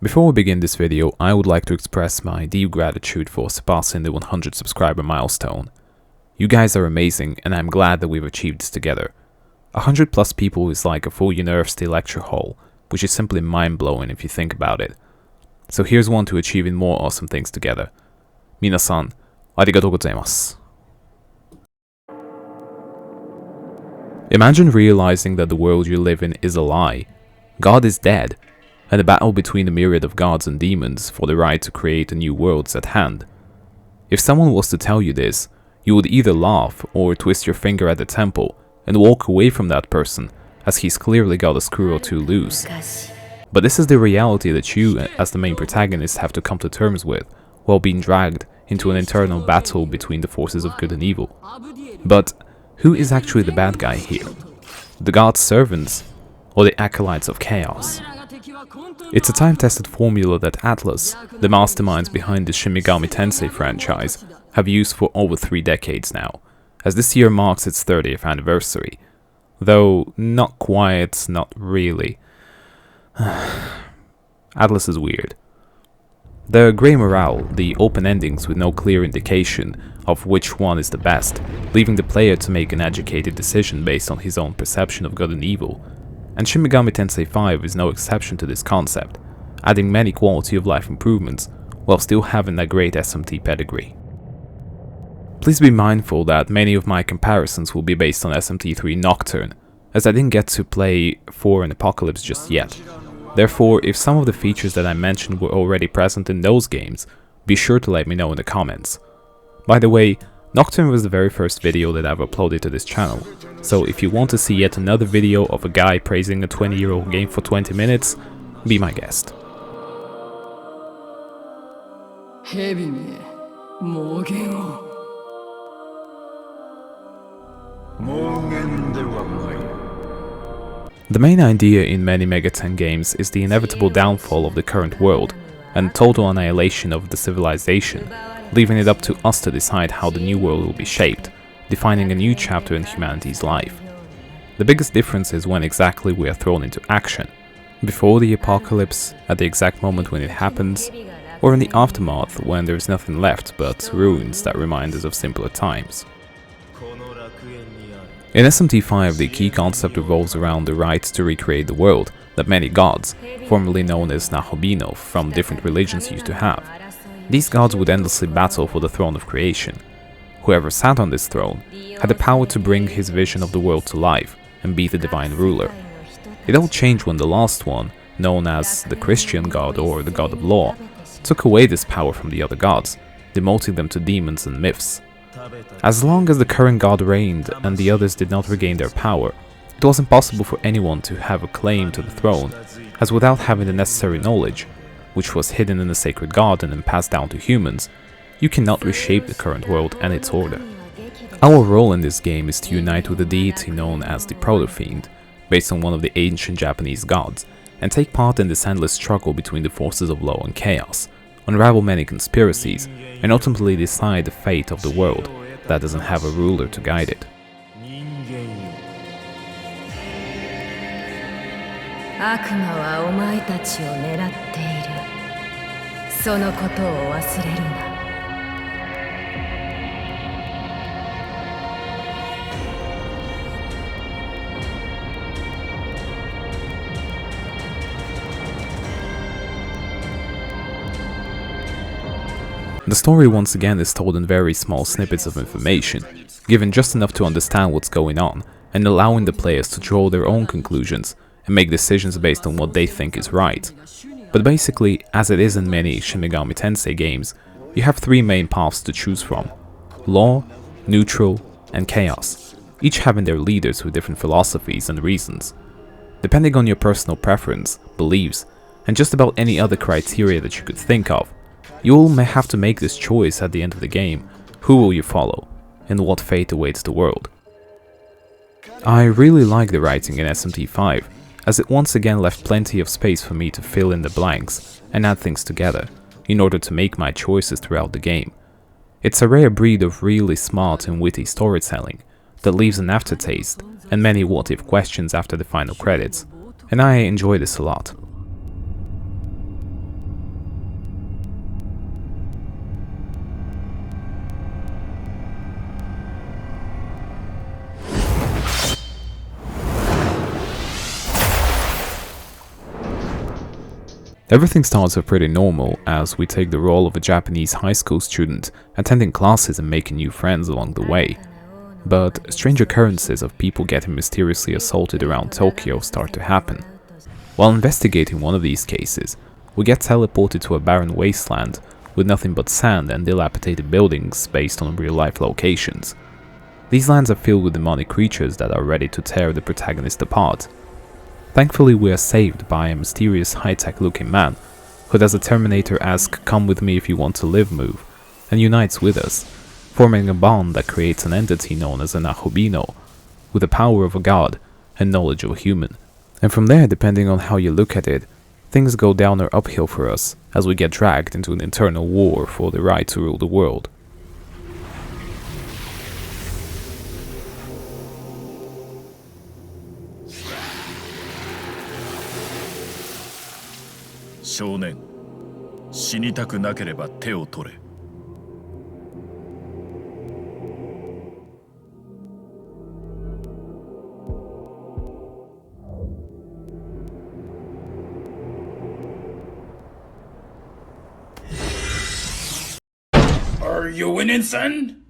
Before we begin this video, I would like to express my deep gratitude for surpassing the 100 subscriber milestone. You guys are amazing and I'm glad that we've achieved this together. 100 plus people is like a full university lecture hall, which is simply mind-blowing if you think about it. So here's one to achieving more awesome things together. Minasan, arigatou gozaimasu. Imagine realizing that the world you live in is a lie. God is dead, and the battle between the myriad of gods and demons for the right to create a new world is at hand. If someone was to tell you this, you would either laugh or twist your finger at the temple and walk away from that person, as he's clearly got a screw or two loose. But this is the reality that you, as the main protagonist, have to come to terms with, while being dragged into an internal battle between the forces of good and evil. But who is actually the bad guy here? The god's servants, or the acolytes of chaos? It's a time-tested formula that Atlus, the masterminds behind the Shin Megami Tensei franchise, have used for over 3 decades now, as this year marks its 30th anniversary. Though not quite, not really. Atlus is weird. The grey morale, the open endings with no clear indication of which one is the best, leaving the player to make an educated decision based on his own perception of good and evil. And Shin Megami Tensei 5 is no exception to this concept, adding many quality of life improvements, while still having a great SMT pedigree. Please be mindful that many of my comparisons will be based on SMT3 Nocturne, as I didn't get to play 4 and Apocalypse just yet. Therefore, if some of the features that I mentioned were already present in those games, be sure to let me know in the comments. By the way, Nocturne was the very first video that I've uploaded to this channel, so if you want to see yet another video of a guy praising a 20-year-old game for 20 minutes, be my guest. The main idea in many Mega 10 games is the inevitable downfall of the current world and total annihilation of the civilization, leaving it up to us to decide how the new world will be shaped, defining a new chapter in humanity's life. The biggest difference is when exactly we are thrown into action, before the apocalypse, at the exact moment when it happens, or in the aftermath when there is nothing left but ruins that remind us of simpler times. In SMT5, the key concept revolves around the right to recreate the world that many gods, formerly known as Nahobino, from different religions used to have. These gods would endlessly battle for the throne of creation. Whoever sat on this throne had the power to bring his vision of the world to life and be the divine ruler. It all changed when the last one, known as the Christian god or the god of law, took away this power from the other gods, demoting them to demons and myths. As long as the current god reigned and the others did not regain their power, it was impossible for anyone to have a claim to the throne, as without having the necessary knowledge, which was hidden in the sacred garden and passed down to humans, you cannot reshape the current world and its order. Our role in this game is to unite with a deity known as the Proto-Fiend, based on one of the ancient Japanese gods, and take part in this endless struggle between the forces of law and chaos, unravel many conspiracies, and ultimately decide the fate of the world that doesn't have a ruler to guide it. 悪魔はお前たちを狙っている。そのことを忘れるな。The story once again is told in very small snippets of information, given just enough to understand what's going on, and allowing the players to draw their own conclusions and make decisions based on what they think is right. But basically, as it is in many Shin Megami Tensei games, you have 3 main paths to choose from: law, neutral, and chaos, each having their leaders with different philosophies and reasons. Depending on your personal preference, beliefs, and just about any other criteria that you could think of, you all may have to make this choice at the end of the game. Who will you follow, and what fate awaits the world? I really like the writing in SMT5, as it once again left plenty of space for me to fill in the blanks and add things together, in order to make my choices throughout the game. It's a rare breed of really smart and witty storytelling that leaves an aftertaste and many what-if questions after the final credits, and I enjoy this a lot. Everything starts off pretty normal as we take the role of a Japanese high school student, attending classes and making new friends along the way. But strange occurrences of people getting mysteriously assaulted around Tokyo start to happen. While investigating one of these cases, we get teleported to a barren wasteland with nothing but sand and dilapidated buildings based on real-life locations. These lands are filled with demonic creatures that are ready to tear the protagonist apart. Thankfully, we are saved by a mysterious high-tech looking man who does a Terminator-esque "come with me if you want to live" move and unites with us, forming a bond that creates an entity known as an Ahobino, with the power of a god and knowledge of a human. And from there, depending on how you look at it, things go down or uphill for us as we get dragged into an internal war for the right to rule the world. Shounen, 死にたくなければ手を取れ。Are you winning, son?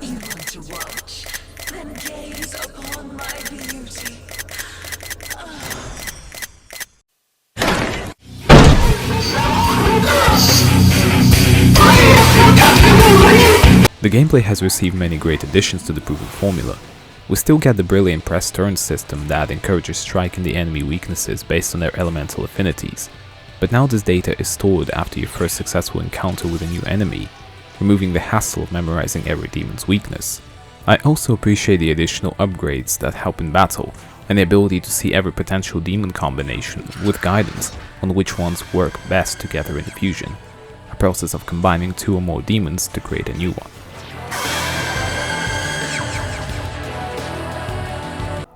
You want to watch? Then gaze upon my beauty. The gameplay has received many great additions to the proven formula. We still get the brilliant press turn system that encourages striking the enemy weaknesses based on their elemental affinities, but now this data is stored after your first successful encounter with a new enemy, removing the hassle of memorizing every demon's weakness. I also appreciate the additional upgrades that help in battle, and the ability to see every potential demon combination with guidance on which ones work best together in the fusion, a process of combining 2 or more demons to create a new one.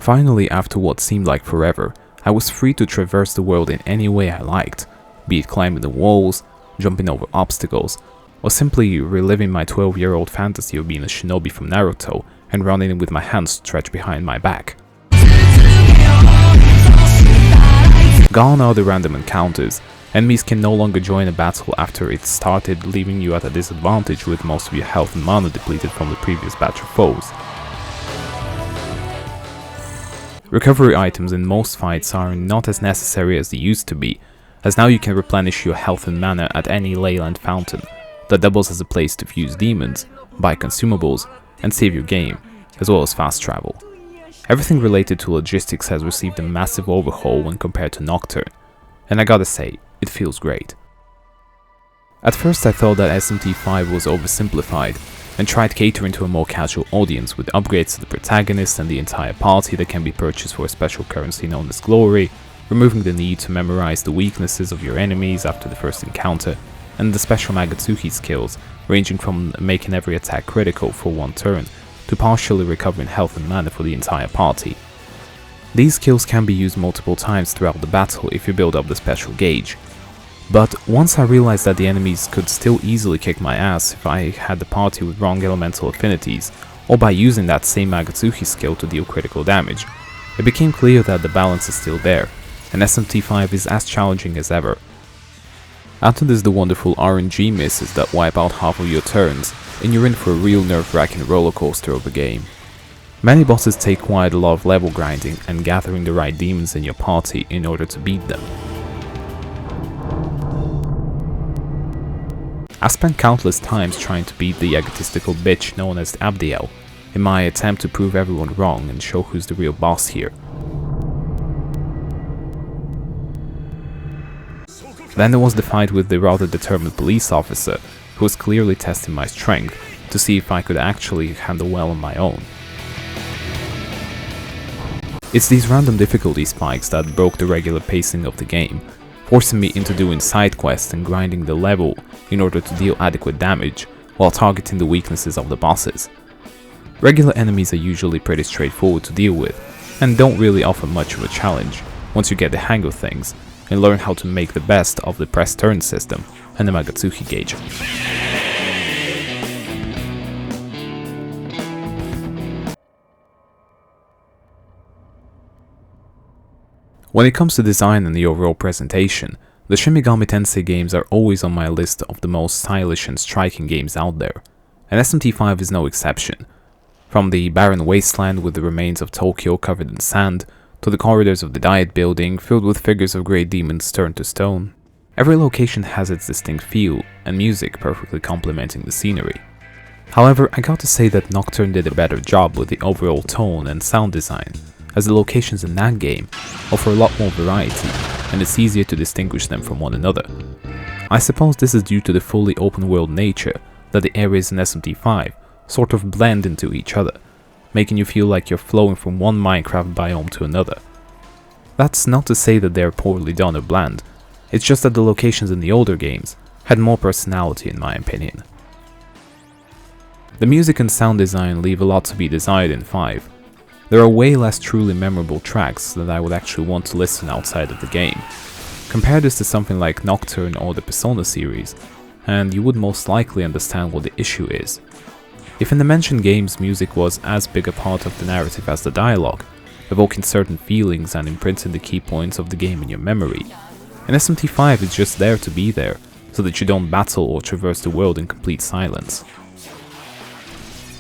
Finally, after what seemed like forever, I was free to traverse the world in any way I liked, be it climbing the walls, jumping over obstacles, or simply reliving my 12-year-old fantasy of being a shinobi from Naruto and running with my hands stretched behind my back. Gone are the random encounters. Enemies can no longer join a battle after it started, leaving you at a disadvantage with most of your health and mana depleted from the previous batch of foes. Recovery items in most fights are not as necessary as they used to be, as now you can replenish your health and mana at any Leyland fountain that doubles as a place to fuse demons, buy consumables, and save your game, as well as fast travel. Everything related to logistics has received a massive overhaul when compared to Nocturne, and I gotta say, it feels great. At first I thought that SMT5 was oversimplified, and tried catering to a more casual audience with upgrades to the protagonist and the entire party that can be purchased for a special currency known as glory, removing the need to memorize the weaknesses of your enemies after the first encounter, and the special Magatsuki skills, ranging from making every attack critical for 1 turn, to partially recovering health and mana for the entire party. These skills can be used multiple times throughout the battle if you build up the special gauge. But once I realized that the enemies could still easily kick my ass if I had the party with wrong elemental affinities, or by using that same Magatsuki skill to deal critical damage, it became clear that the balance is still there, and SMT5 is as challenging as ever. Add to this the wonderful RNG misses that wipe out half of your turns, and you're in for a real nerve-wracking rollercoaster of a game. Many bosses take quite a lot of level grinding and gathering the right demons in your party in order to beat them. I spent countless times trying to beat the egotistical bitch known as Abdiel, in my attempt to prove everyone wrong and show who's the real boss here. Then there was the fight with the rather determined police officer, who was clearly testing my strength to see if I could actually handle well on my own. It's these random difficulty spikes that broke the regular pacing of the game, forcing me into doing side quests and grinding the level in order to deal adequate damage while targeting the weaknesses of the bosses. Regular enemies are usually pretty straightforward to deal with, and don't really offer much of a challenge once you get the hang of things and learn how to make the best of the press turn system and the Magatsuki gauge. When it comes to design and the overall presentation, the Shin Megami Tensei games are always on my list of the most stylish and striking games out there, and SMT5 is no exception. From the barren wasteland with the remains of Tokyo covered in sand, to the corridors of the Diet Building filled with figures of great demons turned to stone, every location has its distinct feel and music perfectly complementing the scenery. However, I got to say that Nocturne did a better job with the overall tone and sound design, as the locations in that game offer a lot more variety and it's easier to distinguish them from one another. I suppose this is due to the fully open world nature that the areas in SMT5 sort of blend into each other, making you feel like you're flowing from one Minecraft biome to another. That's not to say that they're poorly done or bland, it's just that the locations in the older games had more personality in my opinion. The music and sound design leave a lot to be desired in 5. There are way less truly memorable tracks that I would actually want to listen outside of the game. Compare this to something like Nocturne or the Persona series, and you would most likely understand what the issue is. If in the mentioned games music was as big a part of the narrative as the dialogue, evoking certain feelings and imprinting the key points of the game in your memory, in SMT5 it's just there to be there, so that you don't battle or traverse the world in complete silence.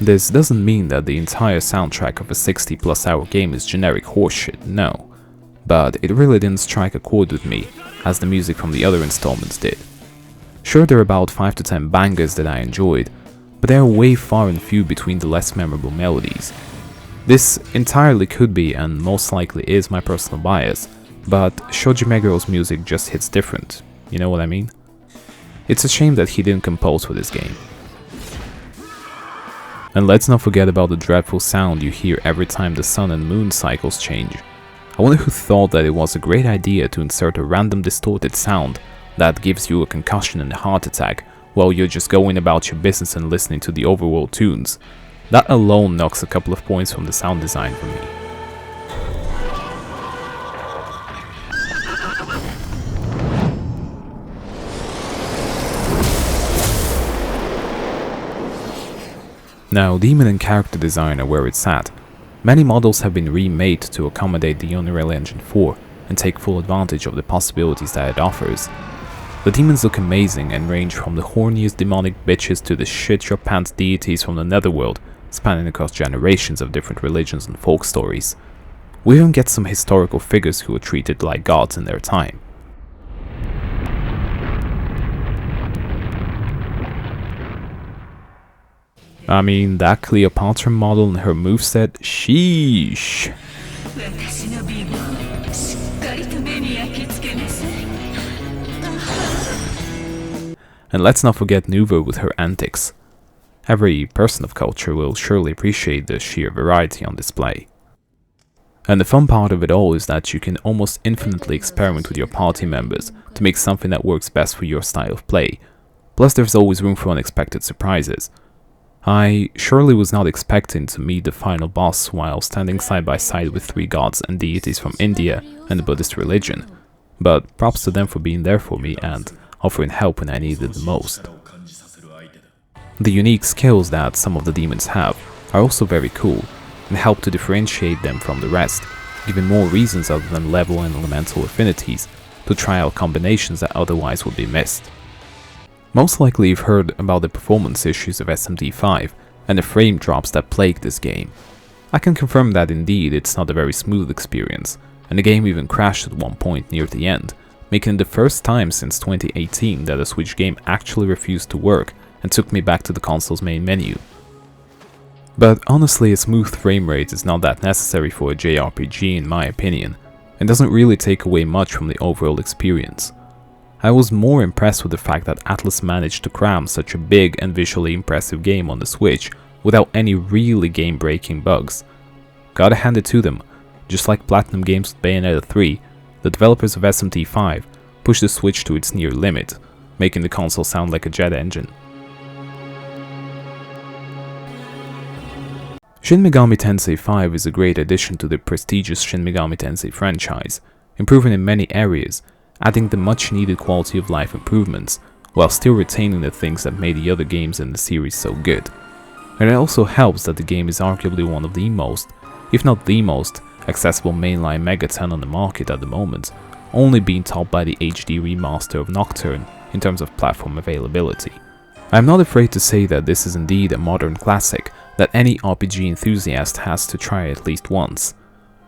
This doesn't mean that the entire soundtrack of a 60+ hour game is generic horseshit, no, but it really didn't strike a chord with me, as the music from the other installments did. Sure, there are about 5 to 10 bangers that I enjoyed, but they are way far and few between the less memorable melodies. This entirely could be, and most likely is, my personal bias, but Shoji Meguro's music just hits different, you know what I mean? It's a shame that he didn't compose for this game. And let's not forget about the dreadful sound you hear every time the sun and moon cycles change. I wonder who thought that it was a great idea to insert a random distorted sound that gives you a concussion and a heart attack while you're just going about your business and listening to the overworld tunes. That alone knocks a couple of points from the sound design for me. Now, demon and character design are where it's at. Many models have been remade to accommodate the Unreal Engine 4 and take full advantage of the possibilities that it offers. The demons look amazing and range from the horniest demonic bitches to the shit-your-pants deities from the netherworld, spanning across generations of different religions and folk stories. We even get some historical figures who were treated like gods in their time. I mean, that Cleopatra model and her moveset, sheesh. And let's not forget Nuvo with her antics. Every person of culture will surely appreciate the sheer variety on display. And the fun part of it all is that you can almost infinitely experiment with your party members to make something that works best for your style of play. Plus there's always room for unexpected surprises. I surely was not expecting to meet the final boss while standing side by side with 3 gods and deities from India and the Buddhist religion, but props to them for being there for me and offering help when I needed it the most. The unique skills that some of the demons have are also very cool and help to differentiate them from the rest, giving more reasons other than level and elemental affinities to try out combinations that otherwise would be missed. Most likely you've heard about the performance issues of SMT5 and the frame drops that plague this game. I can confirm that indeed it's not a very smooth experience, and the game even crashed at one point near the end, making it the first time since 2018 that a Switch game actually refused to work and took me back to the console's main menu. But honestly, a smooth frame rate is not that necessary for a JRPG in my opinion, and doesn't really take away much from the overall experience. I was more impressed with the fact that Atlus managed to cram such a big and visually impressive game on the Switch without any really game-breaking bugs. Gotta hand it to them, just like Platinum Games with Bayonetta 3, the developers of SMT5 pushed the Switch to its near limit, making the console sound like a jet engine. Shin Megami Tensei 5 is a great addition to the prestigious Shin Megami Tensei franchise, improving in many areas, adding the much needed quality of life improvements, while still retaining the things that made the other games in the series so good. And it also helps that the game is arguably one of the most, if not the most, accessible mainline Mega 10 on the market at the moment, only being topped by the HD remaster of Nocturne in terms of platform availability. I'm not afraid to say that this is indeed a modern classic that any RPG enthusiast has to try at least once.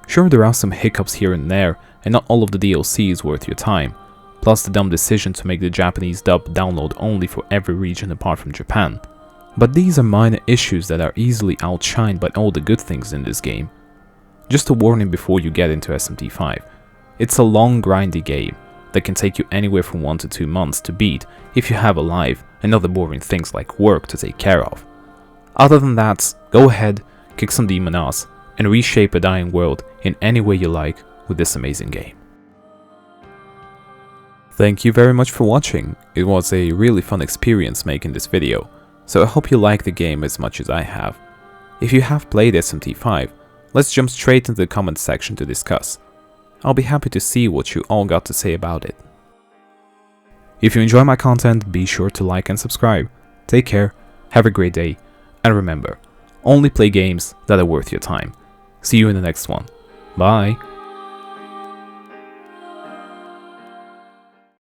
Sure, there are some hiccups here and there, and not all of the DLC is worth your time, plus the dumb decision to make the Japanese dub download only for every region apart from Japan. But these are minor issues that are easily outshined by all the good things in this game. Just a warning before you get into SMT5, it's a long grindy game that can take you anywhere from 1 to 2 months to beat if you have a life and other boring things like work to take care of. Other than that, go ahead, kick some demon ass, and reshape a dying world in any way you like with this amazing game. Thank you very much for watching. It was a really fun experience making this video, so I hope you like the game as much as I have. If you have played SMT5, let's jump straight into the comments section to discuss. I'll be happy to see what you all got to say about it. If you enjoy my content, be sure to like and subscribe. Take care, have a great day, and remember, only play games that are worth your time. See you in the next one. Bye!